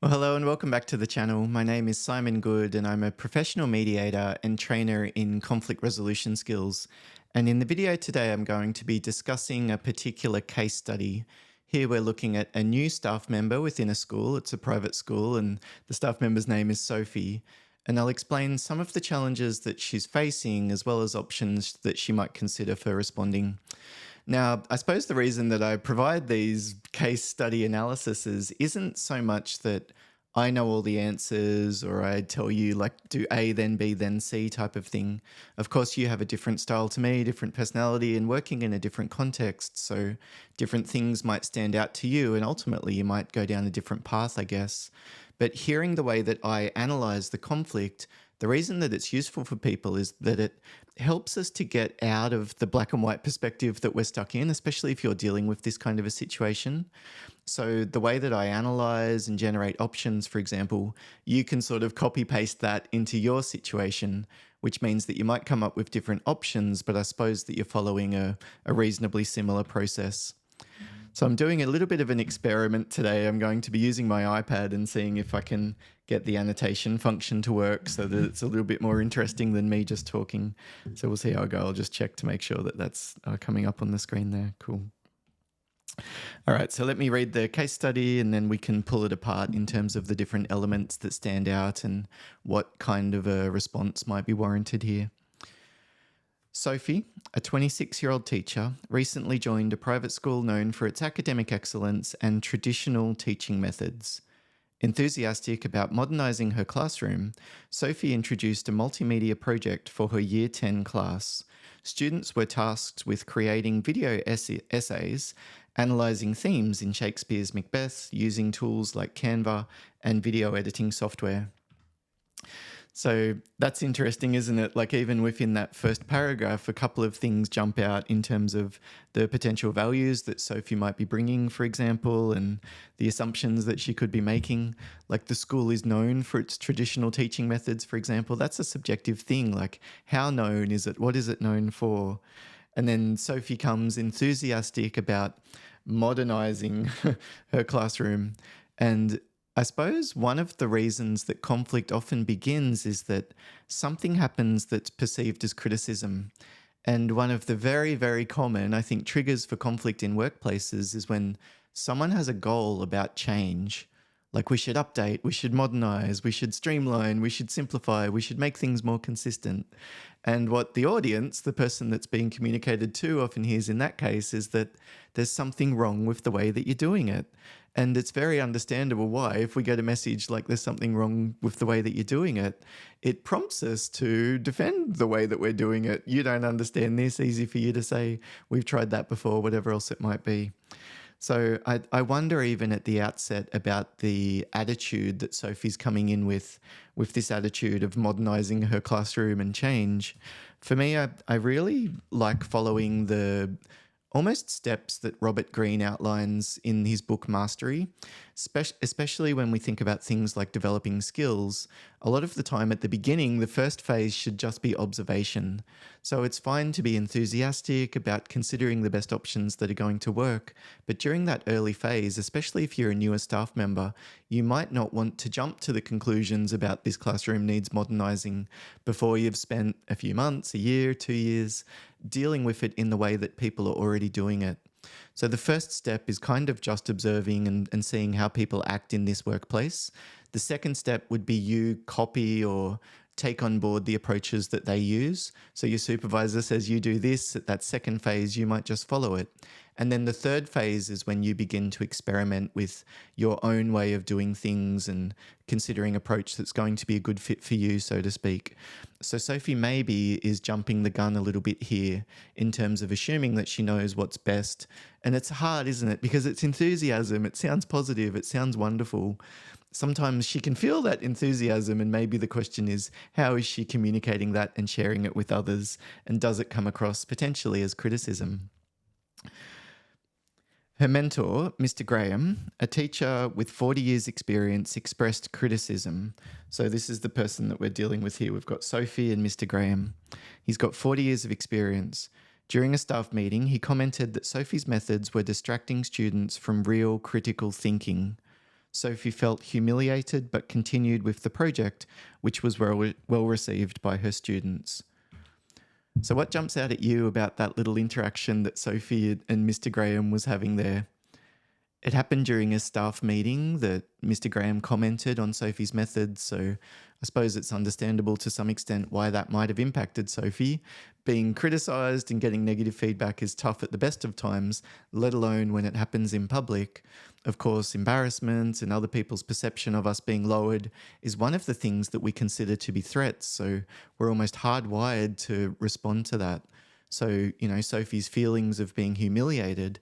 Well, hello and welcome back to the channel. My name is Simon Good and I'm a professional mediator and trainer in conflict resolution skills. And in the video today, I'm going to be discussing a particular case study. Here we're looking at a new staff member within a school. It's a private school and the staff member's name is Sophie. And I'll explain some of the challenges that she's facing as well as options that she might consider for responding. Now, I suppose the reason that I provide these case study analyses isn't so much that I know all the answers or I tell you like do A, then B, then C type of thing. Of course, you have a different style to me, different personality, and working in a different context. So different things might stand out to you, and ultimately you might go down a different path, I guess. But hearing the way that I analyze the conflict, the reason that it's useful for people is that it helps us to get out of the black and white perspective that we're stuck in, especially if you're dealing with this kind of a situation. So the way that I analyze and generate options, for example, you can sort of copy paste that into your situation, which means that you might come up with different options, but I suppose that you're following a reasonably similar process. So I'm doing a little bit of an experiment today. I'm going to be using my iPad and seeing if I can get the annotation function to work so that it's a little bit more interesting than me just talking. So we'll see how I go. I'll just check to make sure that that's coming up on the screen there. Cool. All right, so let me read the case study and then we can pull it apart in terms of the different elements that stand out and what kind of a response might be warranted here. Sophie, a 26-year-old teacher, recently joined a private school known for its academic excellence and traditional teaching methods. Enthusiastic about modernising her classroom, Sophie introduced a multimedia project for her Year 10 class. Students were tasked with creating video essays, analysing themes in Shakespeare's Macbeth using tools like Canva and video editing software. So that's interesting, isn't it? Like even within that first paragraph, a couple of things jump out in terms of the potential values that Sophie might be bringing, for example, and the assumptions that she could be making. Like the school is known for its traditional teaching methods, for example. That's a subjective thing. Like how known is it? What is it known for? And then Sophie comes enthusiastic about modernizing her classroom. And I suppose one of the reasons that conflict often begins is that something happens that's perceived as criticism. And one of the very, very common, I think, triggers for conflict in workplaces is when someone has a goal about change. Like we should update, we should modernize, we should streamline, we should simplify, we should make things more consistent. And what the audience, the person that's being communicated to, often hears in that case is that there's something wrong with the way that you're doing it. And it's very understandable why, if we get a message like there's something wrong with the way that you're doing it, it prompts us to defend the way that we're doing it. You don't understand this, easy for you to say, we've tried that before, whatever else it might be. So I wonder even at the outset about the attitude that Sophie's coming in with this attitude of modernising her classroom and change. For me, I really like following the almost steps that Robert Greene outlines in his book Mastery, especially when we think about things like developing skills. A lot of the time at the beginning, the first phase should just be observation. So it's fine to be enthusiastic about considering the best options that are going to work. But during that early phase, especially if you're a newer staff member, you might not want to jump to the conclusions about this classroom needs modernising before you've spent a few months, a year, 2 years, dealing with it in the way that people are already doing it. So the first step is kind of just observing and seeing how people act in this workplace. The second step would be you copy or take on board the approaches that they use. So your supervisor says you do this, at that second phase, you might just follow it. And then the third phase is when you begin to experiment with your own way of doing things and considering approach that's going to be a good fit for you, so to speak. So Sophie maybe is jumping the gun a little bit here in terms of assuming that she knows what's best. And it's hard, isn't it? Because it's enthusiasm. It sounds positive. It sounds wonderful. Sometimes she can feel that enthusiasm, and maybe the question is, how is she communicating that and sharing it with others? And does it come across potentially as criticism? Her mentor, Mr. Graham, a teacher with 40 years' experience, expressed criticism. So this is the person that we're dealing with here. We've got Sophie and Mr. Graham. He's got 40 years of experience. During a staff meeting, he commented that Sophie's methods were distracting students from real critical thinking. Sophie felt humiliated but continued with the project, which was well received by her students. So what jumps out at you about that little interaction that Sophie and Mr. Graham was having there? It happened during a staff meeting that Mr. Graham commented on Sophie's methods, so I suppose it's understandable to some extent why that might have impacted Sophie. Being criticised and getting negative feedback is tough at the best of times, let alone when it happens in public. Of course, embarrassment and other people's perception of us being lowered is one of the things that we consider to be threats, so we're almost hardwired to respond to that. So, Sophie's feelings of being humiliated.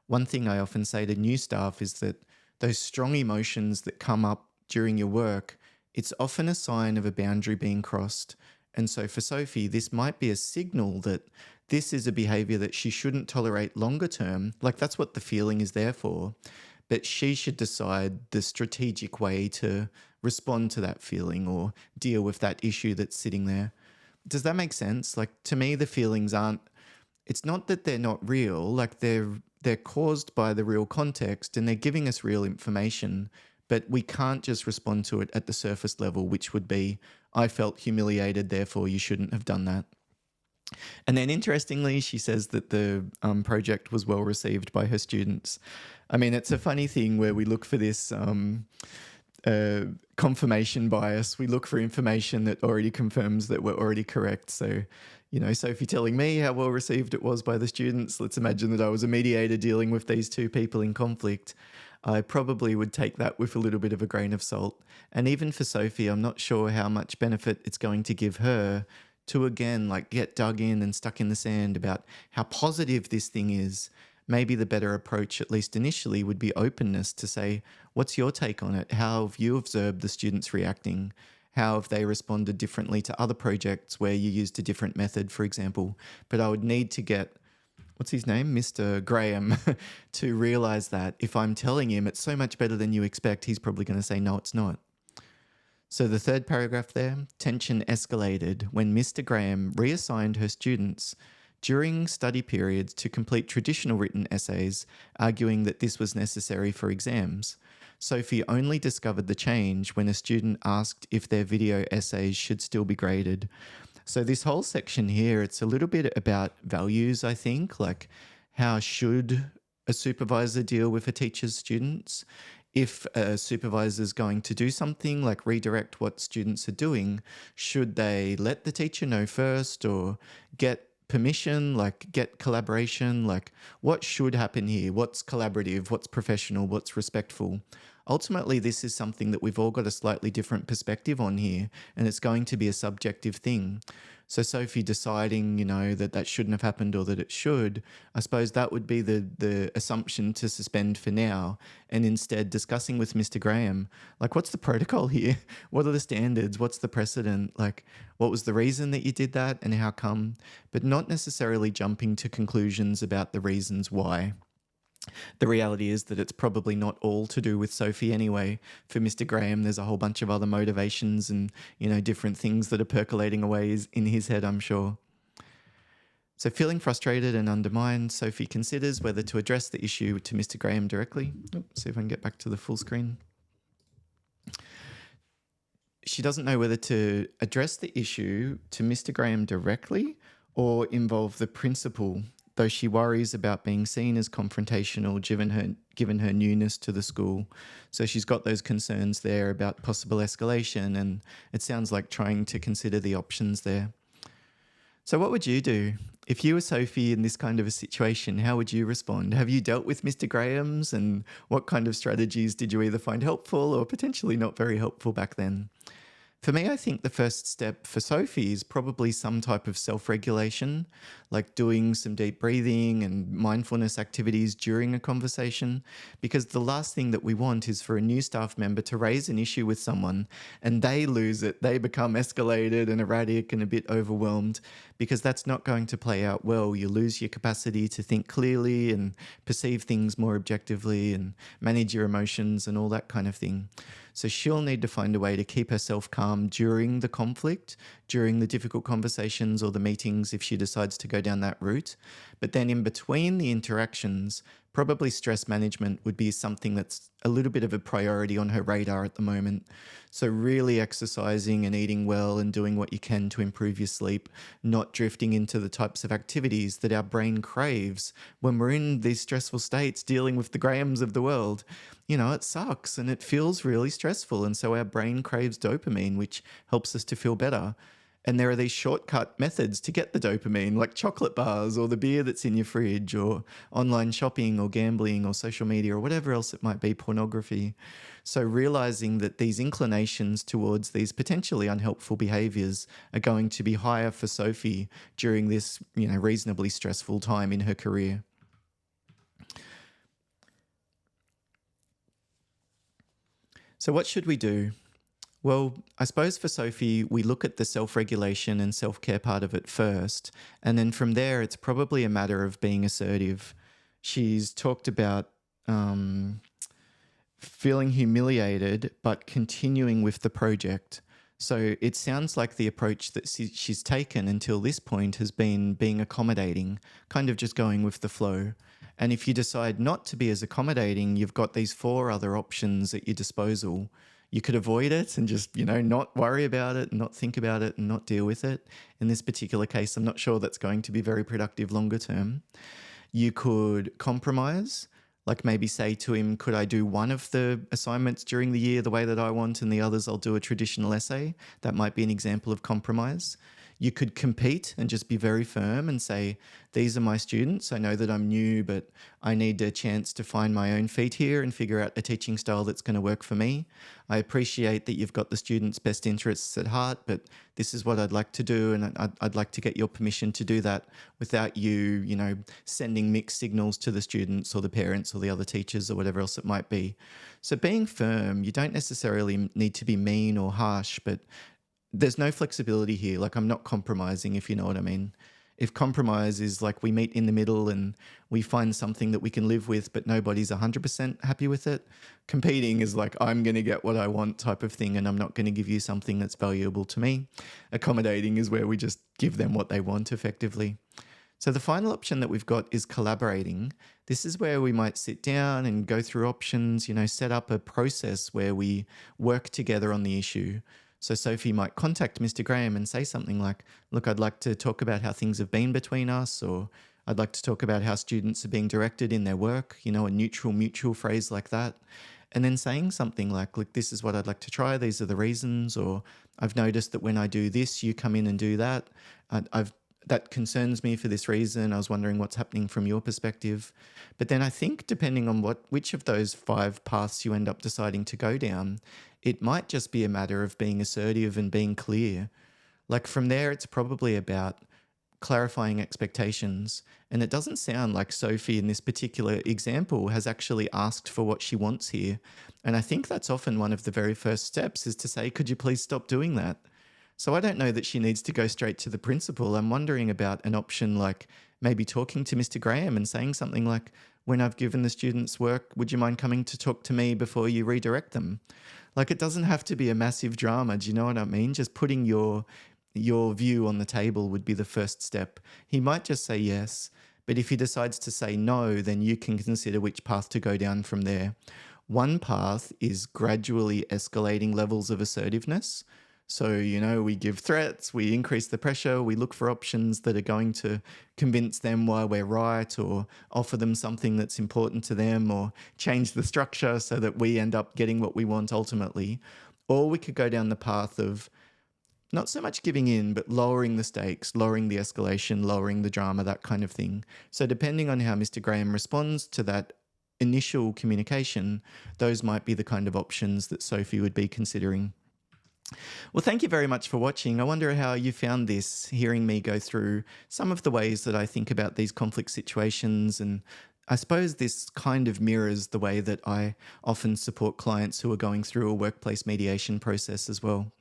One thing I often say to new staff is that those strong emotions that come up during your work, it's often a sign of a boundary being crossed. And so for Sophie, this might be a signal that this is a behavior that she shouldn't tolerate longer term. Like that's what the feeling is there for. But she should decide the strategic way to respond to that feeling or deal with that issue that's sitting there. Does that make sense? Like to me, the feelings aren't, it's not that they're not real, like they're caused by the real context and they're giving us real information, but we can't just respond to it at the surface level, which would be, I felt humiliated, therefore you shouldn't have done that. And then interestingly, she says that the project was well received by her students. I mean, it's a funny thing where we look for this confirmation bias. We look for information that already confirms that we're already correct. So, Sophie telling me how well received it was by the students. Let's imagine that I was a mediator dealing with these two people in conflict. I probably would take that with a little bit of a grain of salt. And even for Sophie, I'm not sure how much benefit it's going to give her to, again, get dug in and stuck in the sand about how positive this thing is. Maybe the better approach, at least initially, would be openness to say, what's your take on it? How have you observed the students reacting? How have they responded differently to other projects where you used a different method, for example? But I would need to get, what's his name? Mr. Graham, to realize that if I'm telling him it's so much better than you expect, he's probably going to say, no, it's not. So the third paragraph there, tension escalated when Mr. Graham reassigned her students during study periods to complete traditional written essays, arguing that this was necessary for exams. Sophie only discovered the change when a student asked if their video essays should still be graded. So this whole section here, it's a little bit about values, I think, like how should a supervisor deal with a teacher's students? If a supervisor is going to do something like redirect what students are doing, should they let the teacher know first or get permission, get collaboration, what should happen here? What's collaborative? What's professional? What's respectful? Ultimately, this is something that we've all got a slightly different perspective on here, and it's going to be a subjective thing. So Sophie deciding, that shouldn't have happened or that it should, I suppose that would be the assumption to suspend for now, and instead discussing with Mr. Graham, what's the protocol here? What are the standards? What's the precedent? What was the reason that you did that and how come? But not necessarily jumping to conclusions about the reasons why. The reality is that it's probably not all to do with Sophie anyway. For Mr. Graham, there's a whole bunch of other motivations and, different things that are percolating away in his head, I'm sure. So feeling frustrated and undermined, Sophie considers whether to address the issue to Mr. Graham directly. See if I can get back to the full screen. She doesn't know whether to address the issue to Mr. Graham directly or involve the principal, though she worries about being seen as confrontational given her newness to the school. So she's got those concerns there about possible escalation, and it sounds like trying to consider the options there. So what would you do? If you were Sophie in this kind of a situation, how would you respond? Have you dealt with Mr. Graham's, and what kind of strategies did you either find helpful or potentially not very helpful back then? For me, I think the first step for Sophie is probably some type of self-regulation, like doing some deep breathing and mindfulness activities during a conversation, because the last thing that we want is for a new staff member to raise an issue with someone and they lose it, they become escalated and erratic and a bit overwhelmed, because that's not going to play out well. You lose your capacity to think clearly and perceive things more objectively and manage your emotions and all that kind of thing. So she'll need to find a way to keep herself calm during the conflict, during the difficult conversations or the meetings if she decides to go down that route. But then in between the interactions, Probably stress management would be something that's a little bit of a priority on her radar at the moment. So, really exercising and eating well and doing what you can to improve your sleep, not drifting into the types of activities that our brain craves when we're in these stressful states dealing with the Grahams of the world. It sucks and it feels really stressful. And so our brain craves dopamine, which helps us to feel better. And there are these shortcut methods to get the dopamine, like chocolate bars or the beer that's in your fridge or online shopping or gambling or social media or whatever else it might be, pornography. So realizing that these inclinations towards these potentially unhelpful behaviors are going to be higher for Sophie during this, reasonably stressful time in her career. So what should we do? Well, I suppose for Sophie, we look at the self regulation and self care part of it first. And then from there, it's probably a matter of being assertive. She's talked about feeling humiliated, but continuing with the project. So it sounds like the approach that she's taken until this point has been being accommodating, kind of just going with the flow. And if you decide not to be as accommodating, you've got these 4 other options at your disposal. You could avoid it and just, not worry about it, not think about it, and not deal with it. In this particular case, I'm not sure that's going to be very productive longer term. You could compromise, like maybe say to him, could I do one of the assignments during the year the way that I want and the others I'll do a traditional essay? That might be an example of compromise. You could compete and just be very firm and say, these are my students. I know that I'm new, but I need a chance to find my own feet here and figure out a teaching style that's going to work for me. I appreciate that you've got the students' best interests at heart, but this is what I'd like to do, and I'd like to get your permission to do that without you, sending mixed signals to the students or the parents or the other teachers or whatever else it might be. So being firm, you don't necessarily need to be mean or harsh, but there's no flexibility here. Like, I'm not compromising, if you know what I mean. If compromise is like we meet in the middle and we find something that we can live with, but nobody's 100% happy with it, competing is like, I'm going to get what I want type of thing, and I'm not going to give you something that's valuable to me. Accommodating is where we just give them what they want effectively. So the final option that we've got is collaborating. This is where we might sit down and go through options, set up a process where we work together on the issue. So Sophie might contact Mr. Graham and say something like, look, I'd like to talk about how things have been between us, or I'd like to talk about how students are being directed in their work, a neutral, mutual phrase like that. And then saying something like, look, this is what I'd like to try. These are the reasons. Or I've noticed that when I do this, you come in and do that. That concerns me for this reason. I was wondering what's happening from your perspective. But then I think depending on which of those 5 paths you end up deciding to go down, it might just be a matter of being assertive and being clear. Like from there, it's probably about clarifying expectations. And it doesn't sound like Sophie in this particular example has actually asked for what she wants here. And I think that's often one of the very first steps, is to say, could you please stop doing that? So I don't know that she needs to go straight to the principal. I'm wondering about an option like maybe talking to Mr. Graham and saying something like, when I've given the students work, would you mind coming to talk to me before you redirect them? Like, it doesn't have to be a massive drama. Do you know what I mean? Just putting your view on the table would be the first step. He might just say yes, but if he decides to say no, then you can consider which path to go down from there. One path is gradually escalating levels of assertiveness. So, we give threats, we increase the pressure, we look for options that are going to convince them why we're right, or offer them something that's important to them, or change the structure so that we end up getting what we want ultimately. Or we could go down the path of not so much giving in, but lowering the stakes, lowering the escalation, lowering the drama, that kind of thing. So depending on how Mr. Graham responds to that initial communication, those might be the kind of options that Sophie would be considering. Well, thank you very much for watching. I wonder how you found this, hearing me go through some of the ways that I think about these conflict situations. And I suppose this kind of mirrors the way that I often support clients who are going through a workplace mediation process as well.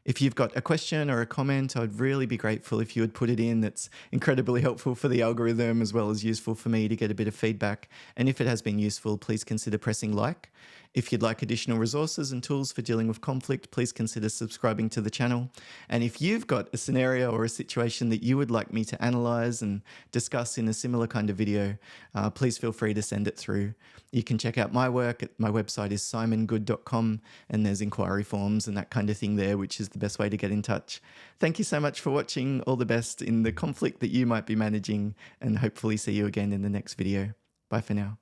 If you've got a question or a comment, I'd really be grateful if you would put it in. It's incredibly helpful for the algorithm as well as useful for me to get a bit of feedback. And if it has been useful, please consider pressing like. If you'd like additional resources and tools for dealing with conflict, please consider subscribing to the channel. And if you've got a scenario or a situation that you would like me to analyze and discuss in a similar kind of video, please feel free to send it through. You can check out my work. My website is simongood.com, and there's inquiry forms and that kind of thing there, which is the best way to get in touch. Thank you so much for watching. All the best in the conflict that you might be managing, and hopefully see you again in the next video. Bye for now.